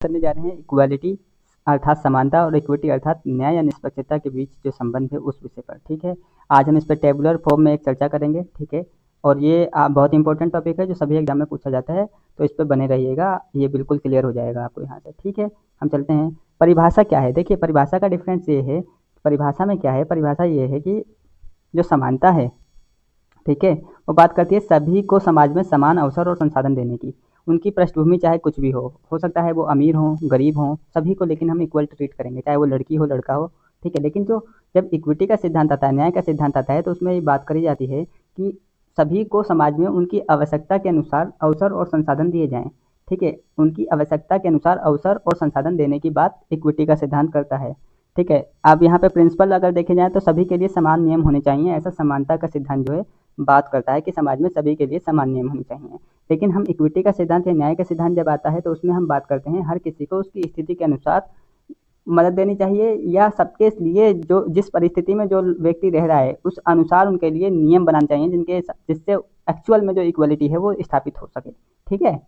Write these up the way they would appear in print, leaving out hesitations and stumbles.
करने जा रहे हैं इक्वालिटी अर्थात समानता और इक्विटी अर्थात न्याय या निष्पक्षता के बीच जो संबंध है उस विषय पर। ठीक है, आज हम इस पर टेबुलर फॉर्म में एक चर्चा करेंगे। ठीक है, और ये बहुत इंपॉर्टेंट टॉपिक है जो सभी एग्जाम में पूछा जाता है, तो इस पर बने रहिएगा, ये बिल्कुल क्लियर हो जाएगा आपको यहाँ से। ठीक है, हम चलते हैं। परिभाषा क्या है? देखिए, परिभाषा का डिफरेंस ये है, परिभाषा में क्या है, परिभाषा ये है कि जो समानता है, ठीक है, वो बात करती है सभी को समाज में समान अवसर और संसाधन देने की। उनकी पृष्ठभूमि चाहे कुछ भी हो सकता है वो अमीर हो, गरीब हो, सभी को लेकिन हम इक्वल ट्रीट करेंगे, चाहे वो लड़की हो, लड़का हो। ठीक है, लेकिन जो जब इक्विटी का सिद्धांत आता है, न्याय का सिद्धांत आता है, तो उसमें ये बात करी जाती है कि सभी को समाज में उनकी आवश्यकता के अनुसार अवसर और संसाधन दिए जाएँ। ठीक है, उनकी आवश्यकता के अनुसार अवसर और संसाधन देने की बात इक्विटी का सिद्धांत करता है। ठीक है, अब यहाँ पे प्रिंसिपल अगर देखे जाएँ तो सभी के लिए समान नियम होने चाहिए, ऐसा समानता का सिद्धांत जो है बात करता है कि समाज में सभी के लिए समान नियम होने चाहिए। लेकिन हम इक्विटी का सिद्धांत या न्याय का सिद्धांत जब आता है तो उसमें हम बात करते हैं हर किसी को उसकी स्थिति के अनुसार मदद देनी चाहिए, या सबके लिए जो जिस परिस्थिति में जो व्यक्ति रह रहा है उस अनुसार उनके लिए नियम बनाने चाहिए जिससे एक्चुअल में जो इक्वलिटी है वो स्थापित हो सके। ठीक है,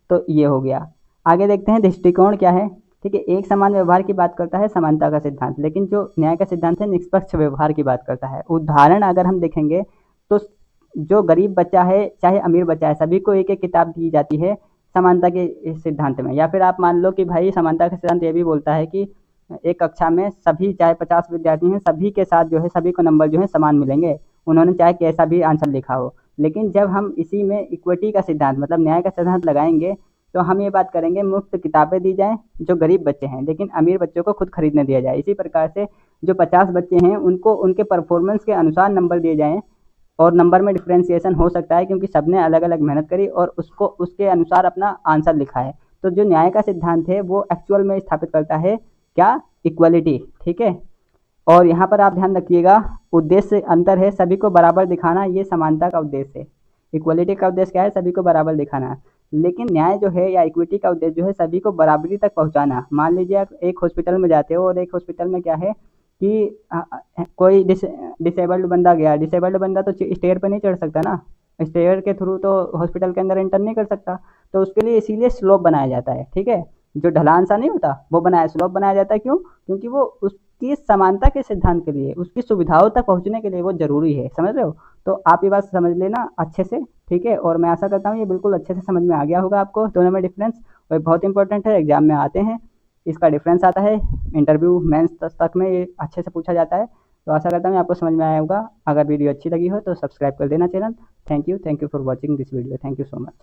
तो ये हो गया। आगे देखते हैं दृष्टिकोण क्या है। ठीक है, एक समान व्यवहार की बात करता है समानता का सिद्धांत, लेकिन जो न्याय का सिद्धांत है निष्पक्ष व्यवहार की बात करता है। उदाहरण अगर हम देखेंगे तो जो गरीब बच्चा है चाहे अमीर बच्चा है, सभी को एक एक किताब दी जाती है समानता के इस सिद्धांत में। या फिर आप मान लो कि भाई समानता का सिद्धांत ये भी बोलता है कि एक कक्षा में सभी चाहे 50 विद्यार्थी हैं, सभी के साथ जो है सभी को नंबर जो है समान मिलेंगे, उन्होंने चाहे कैसा भी आंसर लिखा हो। लेकिन जब हम इसी में इक्विटी का सिद्धांत मतलब न्याय का सिद्धांत लगाएंगे तो हम ये बात करेंगे मुफ्त किताबें दी जाएँ जो गरीब बच्चे हैं, लेकिन अमीर बच्चों को खुद खरीदने दिया जाए। इसी प्रकार से जो 50 बच्चे हैं उनको उनके परफॉर्मेंस के अनुसार नंबर दिए जाएँ, और नंबर में डिफरेंशिएशन हो सकता है क्योंकि सबने अलग अलग मेहनत करी और उसको उसके अनुसार अपना आंसर लिखा है। तो जो न्याय का सिद्धांत है वो एक्चुअल में स्थापित करता है क्या? इक्वलिटी। ठीक है, और यहाँ पर आप ध्यान रखिएगा उद्देश्य अंतर है, सभी को बराबर दिखाना, ये समानता का उद्देश्य है। इक्वलिटी का उद्देश्य क्या है? सभी को बराबर दिखाना। लेकिन न्याय जो है या इक्विटी का उद्देश्य जो है सभी को बराबरी तक पहुँचाना। मान लीजिए आप एक हॉस्पिटल में जाते हो और एक हॉस्पिटल में क्या है कि कोई डिसेबल्ड बंदा गया, डिसेबल्ड बंदा तो स्टेयर पे नहीं चढ़ सकता ना, स्टेयर के थ्रू तो हॉस्पिटल के अंदर एंटर नहीं कर सकता, तो उसके लिए इसीलिए स्लोप बनाया जाता है। ठीक है, जो ढलान सा नहीं होता वो स्लोप बनाया जाता है। क्यों? क्योंकि वो उसकी समानता के सिद्धांत के लिए, उसकी सुविधाओं तक पहुंचने के लिए वो जरूरी है। समझ रहे हो? तो आप ये बात समझ लेना अच्छे से। ठीक है, और मैं आशा करता हूँ ये बिल्कुल अच्छे से समझ में आ गया होगा आपको दोनों में डिफरेंस, और बहुत इंपॉर्टेंट है, एग्जाम में आते हैं इसका डिफरेंस आता है, इंटरव्यू मेंस तक में ये अच्छे से पूछा जाता है। तो आशा करता हूँ आपको समझ में आया होगा। अगर वीडियो अच्छी लगी हो तो सब्सक्राइब कर देना channel. Thank you for watching this video. Thank you so much.